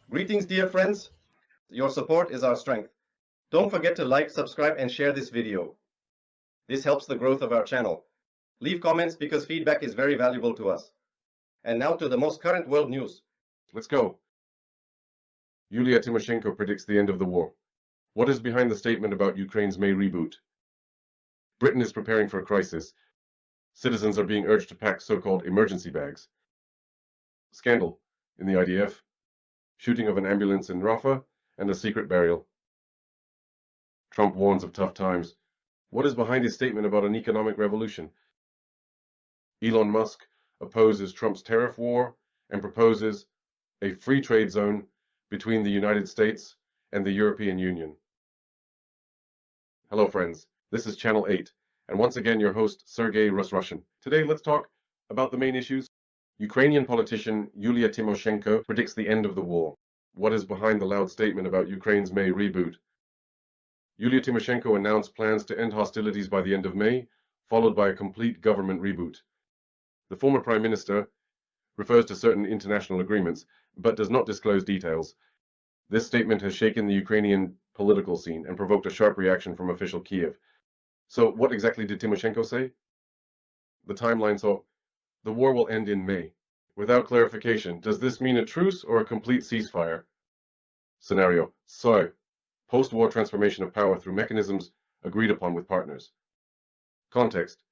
Greetings, dear friends. Your support is our strength. Don't forget to like, subscribe, and share this video. This helps the growth of our channel. Leave comments because feedback is very valuable to us. And now to the most current world news. Let's go. Yulia Timoshenko predicts the end of the war. What is behind the statement about Ukraine's May reboot? Britain is preparing for a crisis. Citizens are being urged to pack so-called emergency bags. Scandal in the IDF. Shooting of an ambulance in Rafah and a secret burial. Trump warns of tough times. What is behind his statement about an economic revolution? Elon Musk opposes Trump's tariff war and proposes a free trade zone between the United States and the European Union. Hello friends, this is Channel 8, and once again your host Sergey Russian. Today let's talk about the main issues. Ukrainian politician Yulia Timoshenko predicts the end of the war. What is behind the loud statement about Ukraine's May reboot? Yulia Timoshenko announced plans to end hostilities by the end of May, followed by a complete government reboot. The former Prime Minister refers to certain international agreements, but does not disclose details. This statement has shaken the Ukrainian political scene and provoked a sharp reaction from official Kiev. So what exactly did Timoshenko say? The timeline saw the war will end in May. Without clarification, does this mean a truce or a complete ceasefire? Scenario: so, post-war transformation of power through mechanisms agreed upon with partners. Context: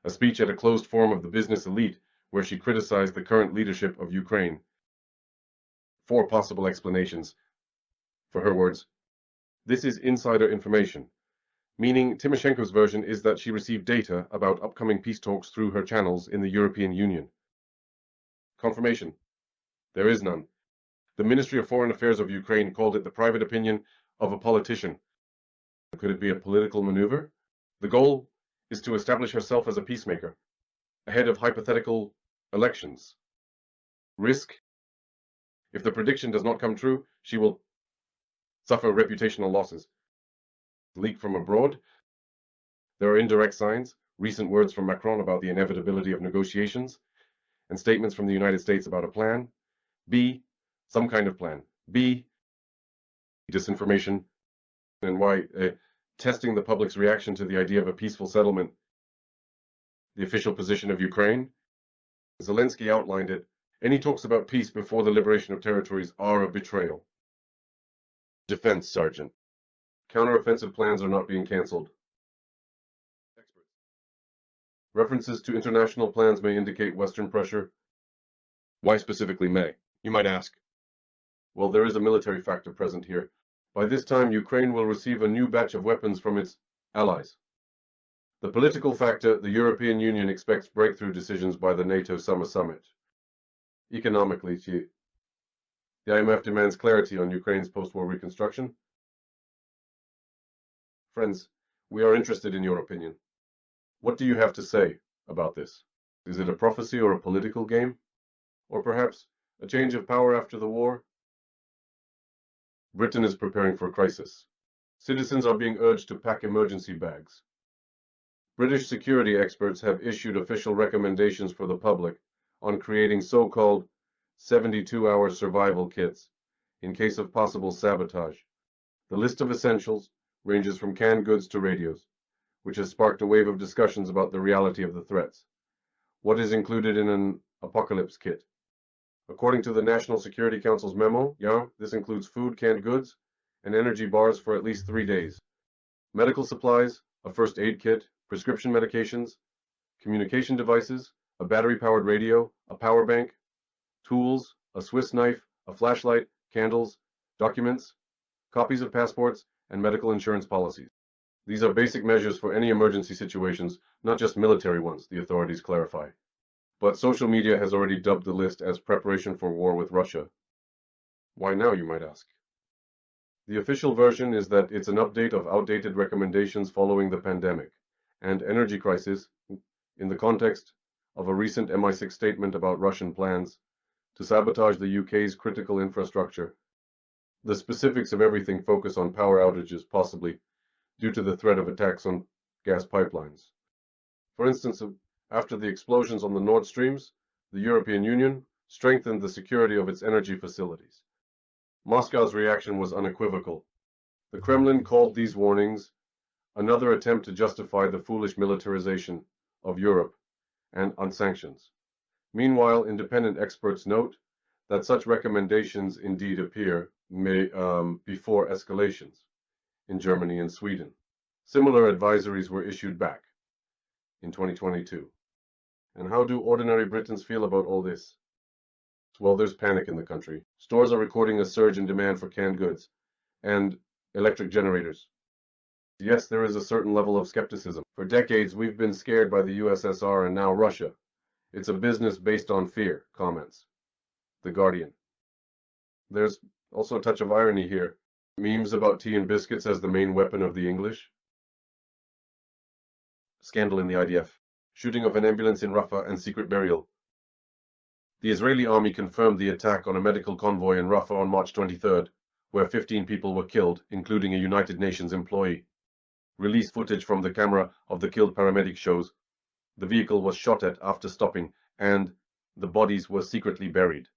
a speech at a closed forum of the business elite where she criticized the current leadership of Ukraine. 4 possible explanations. For her words, this is insider information, meaning Timoshenko's version is that she received data about upcoming peace talks through her channels in the European Union. Confirmation: there is none. The Ministry of Foreign Affairs of Ukraine called it the private opinion of a politician. Could it be a political maneuver? The goal is to establish herself as a peacemaker, ahead of hypothetical elections. Risk: if the prediction does not come true, she will suffer reputational losses. Leak from abroad: there are indirect signs, recent words from Macron about the inevitability of negotiations, and statements from the United States about a plan. B, some kind of plan. B, disinformation. And why? Testing the public's reaction to the idea of a peaceful settlement. The official position of Ukraine. Zelensky outlined it. Any talks about peace before the liberation of territories are a betrayal. Defense Sergeant. Counteroffensive plans are not being cancelled. Experts. References to international plans may indicate Western pressure. Why specifically May, you might ask? Well, there is a military factor present here. By this time, Ukraine will receive a new batch of weapons from its allies. The political factor: the European Union expects breakthrough decisions by the NATO summer summit. Economically, the IMF demands clarity on Ukraine's post-war reconstruction. Friends, we are interested in your opinion. What do you have to say about this? Is it a prophecy or a political game? Or perhaps a change of power after the war? Britain is preparing for a crisis. Citizens are being urged to pack emergency bags. British security experts have issued official recommendations for the public on creating so-called 72-hour survival kits in case of possible sabotage. The list of essentials ranges from canned goods to radios, which has sparked a wave of discussions about the reality of the threats. What is included in an apocalypse kit? According to the National Security Council's memo, this includes food, canned goods, and energy bars for at least 3 days. Medical supplies, a first aid kit, prescription medications, communication devices, a battery-powered radio, a power bank, tools, a Swiss knife, a flashlight, candles, documents, copies of passports, and medical insurance policies. These are basic measures for any emergency situations, not just military ones, the authorities clarify. But social media has already dubbed the list as preparation for war with Russia. Why now, you might ask? The official version is that it's an update of outdated recommendations following the pandemic and energy crisis in the context of a recent MI6 statement about Russian plans to sabotage the UK's critical infrastructure. The specifics of everything focus on power outages, possibly due to the threat of attacks on gas pipelines. For instance, after the explosions on the Nord Streams, the European Union strengthened the security of its energy facilities. Moscow's reaction was unequivocal. The Kremlin called these warnings another attempt to justify the foolish militarization of Europe and on sanctions. Meanwhile, independent experts note that such recommendations indeed appear before escalations in Germany and Sweden. Similar advisories were issued back in 2022. And how do ordinary Britons feel about all this? Well, there's panic in the country. Stores are recording a surge in demand for canned goods and electric generators. Yes, there is a certain level of skepticism. For decades, we've been scared by the USSR and now Russia. It's a business based on fear, comments The Guardian. There's also a touch of irony here. Memes about tea and biscuits as the main weapon of the English. Scandal in the IDF. Shooting of an ambulance in Rafah and secret burial. The Israeli army confirmed the attack on a medical convoy in Rafah on March 23rd, where 15 people were killed, including a United Nations employee. Released footage from the camera of the killed paramedic shows the vehicle was shot at after stopping, and the bodies were secretly buried.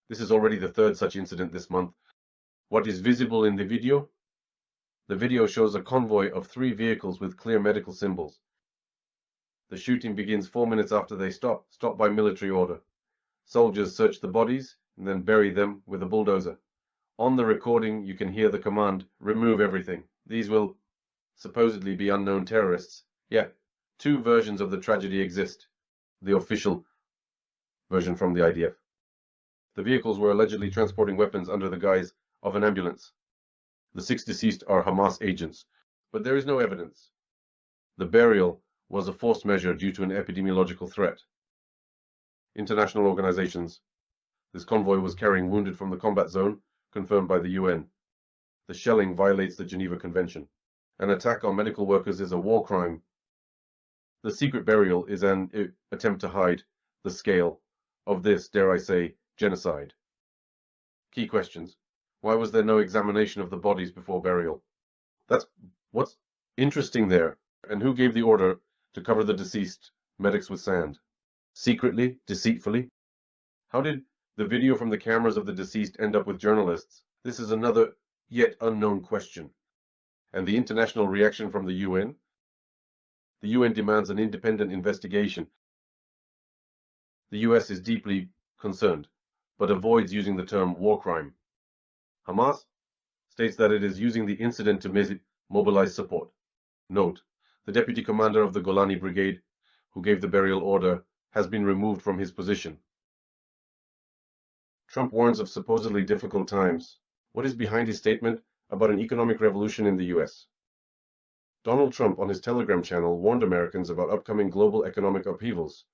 This is already the third such incident this month. What is visible in the video? The video shows a convoy of 3 vehicles with clear medical symbols. The shooting begins 4 minutes after they stopped by military order. Soldiers search the bodies and then bury them with a bulldozer. On the recording, you can hear the command, "Remove everything." These will supposedly be unknown terrorists. Yeah, 2 versions of the tragedy exist. The official version from the IDF. The vehicles were allegedly transporting weapons under the guise of an ambulance. The 6 deceased are Hamas agents, but there is no evidence. The burial was a forced measure due to an epidemiological threat. International organizations. This convoy was carrying wounded from the combat zone, confirmed by the UN. The shelling violates the Geneva Convention. An attack on medical workers is a war crime. The secret burial is an attempt to hide the scale of this, dare I say, genocide. Key questions. Why was there no examination of the bodies before burial? That's what's interesting there. And who gave the order to cover the deceased medics with sand? Secretly? Deceitfully? How did the video from the cameras of the deceased end up with journalists? This is another yet unknown question. And the international reaction from the UN? The UN demands an independent investigation. The US is deeply concerned, but avoids using the term war crime. Hamas states that it is using the incident to mobilize support. Note, the deputy commander of the Golani Brigade, who gave the burial order, has been removed from his position. Trump warns of supposedly difficult times. What is behind his statement about an economic revolution in the US? Donald Trump on his Telegram channel warned Americans about upcoming global economic upheavals,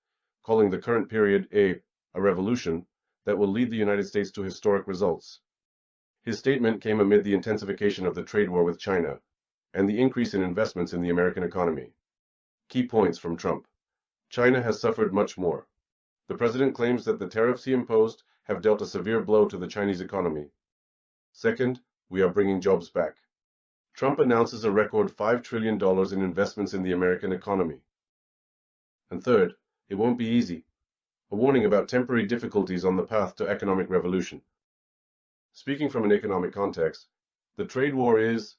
calling the current period a revolution that will lead the United States to historic results. His statement came amid the intensification of the trade war with China and the increase in investments in the American economy. Key points from Trump. China has suffered much more. The president claims that the tariffs he imposed have dealt a severe blow to the Chinese economy. Second, we are bringing jobs back. Trump announces a record $5 trillion in investments in the American economy. And third, it won't be easy. A warning about temporary difficulties on the path to economic revolution. Speaking from an economic context, the trade war is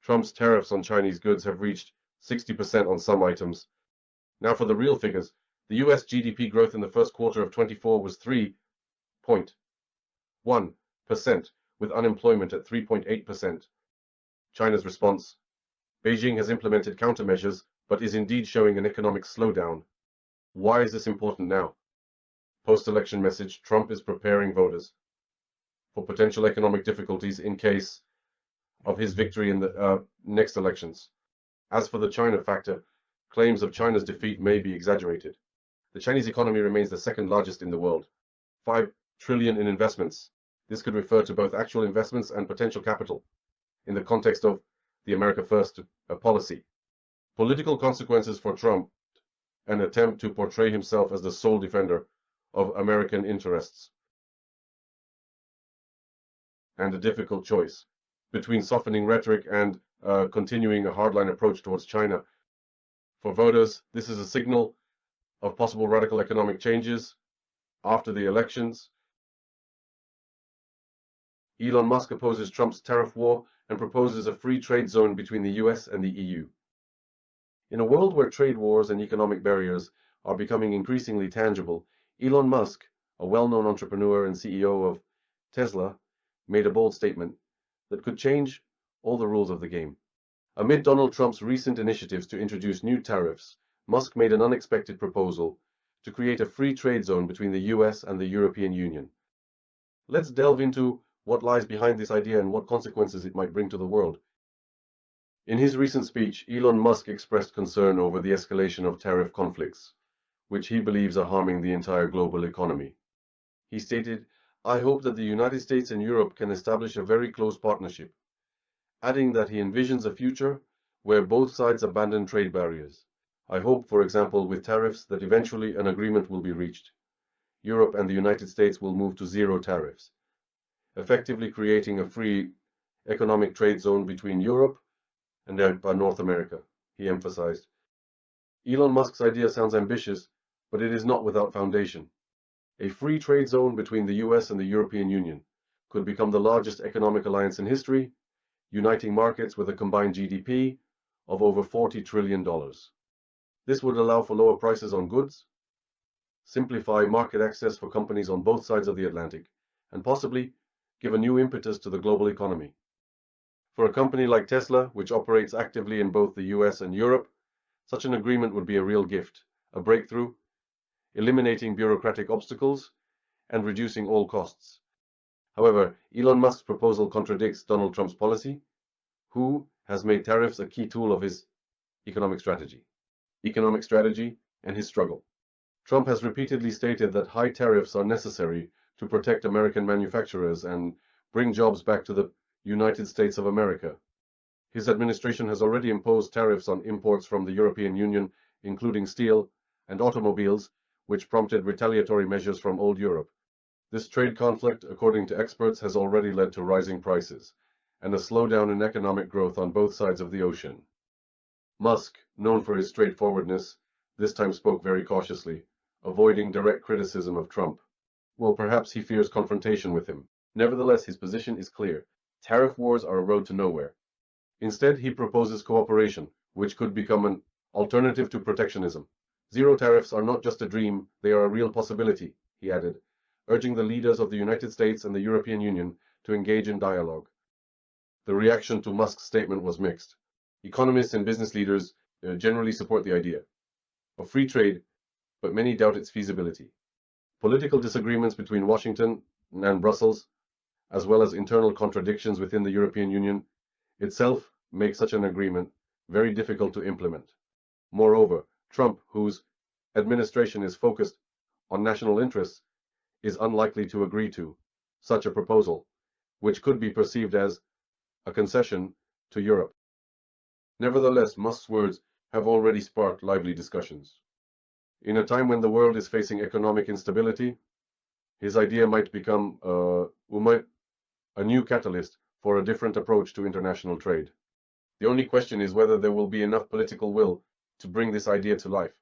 Trump's tariffs on Chinese goods have reached 60% on some items. Now for the real figures, the US GDP growth in the first quarter of 24 was 3.1%, with unemployment at 3.8%. China's response. Beijing has implemented countermeasures, but is indeed showing an economic slowdown. Why is this important now? Post-election message, Trump is preparing voters for potential economic difficulties in case of his victory in the next elections. As for the China factor, claims of China's defeat may be exaggerated. The Chinese economy remains the second largest in the world. 5 trillion in investments. This could refer to both actual investments and potential capital in the context of the America First policy. Political consequences for Trump, an attempt to portray himself as the sole defender of American interests. and a difficult choice between softening rhetoric and continuing a hardline approach towards China. For voters, this is a signal of possible radical economic changes after the elections. Elon Musk opposes Trump's tariff war and proposes a free trade zone between the US and the EU. In a world where trade wars and economic barriers are becoming increasingly tangible, Elon Musk, a well-known entrepreneur and CEO of Tesla, made a bold statement that could change all the rules of the game. Amid Donald Trump's recent initiatives to introduce new tariffs, Musk made an unexpected proposal to create a free trade zone between the US and the European Union. Let's delve into what lies behind this idea and what consequences it might bring to the world. In his recent speech, Elon Musk expressed concern over the escalation of tariff conflicts, which he believes are harming the entire global economy. He stated, "I hope that the United States and Europe can establish a very close partnership," adding that he envisions a future where both sides abandon trade barriers. "I hope, for example, with tariffs, that eventually an agreement will be reached. Europe and the United States will move to zero tariffs, effectively creating a free economic trade zone between Europe and North America," he emphasized. Elon Musk's idea sounds ambitious, but it is not without foundation. A free trade zone between the US and the European Union could become the largest economic alliance in history, uniting markets with a combined GDP of over $40 trillion. This would allow for lower prices on goods, simplify market access for companies on both sides of the Atlantic, and possibly give a new impetus to the global economy. For a company like Tesla, which operates actively in both the US and Europe, such an agreement would be a real gift, a breakthrough, eliminating bureaucratic obstacles and reducing all costs. However, Elon Musk's proposal contradicts Donald Trump's policy, who has made tariffs a key tool of his economic strategy and his struggle. Trump has repeatedly stated that high tariffs are necessary to protect American manufacturers and bring jobs back to the United States of America. His administration has already imposed tariffs on imports from the European Union, including steel and automobiles, which prompted retaliatory measures from old Europe. This trade conflict, according to experts, has already led to rising prices and a slowdown in economic growth on both sides of the ocean. Musk, known for his straightforwardness, this time spoke very cautiously, avoiding direct criticism of Trump. Well, perhaps he fears confrontation with him. Nevertheless, his position is clear. Tariff wars are a road to nowhere. Instead, he proposes cooperation, which could become an alternative to protectionism. Zero tariffs are not just a dream, they are a real possibility, he added, urging the leaders of the United States and the European Union to engage in dialogue. The reaction to Musk's statement was mixed. Economists and business leaders generally support the idea of free trade, but many doubt its feasibility. Political disagreements between Washington and Brussels, as well as internal contradictions within the European Union itself, make such an agreement very difficult to implement. Moreover, Trump, whose administration is focused on national interests, is unlikely to agree to such a proposal, which could be perceived as a concession to Europe. Nevertheless, Musk's words have already sparked lively discussions. In a time when the world is facing economic instability, his idea might become a new catalyst for a different approach to international trade. The only question is whether there will be enough political will to bring this idea to life.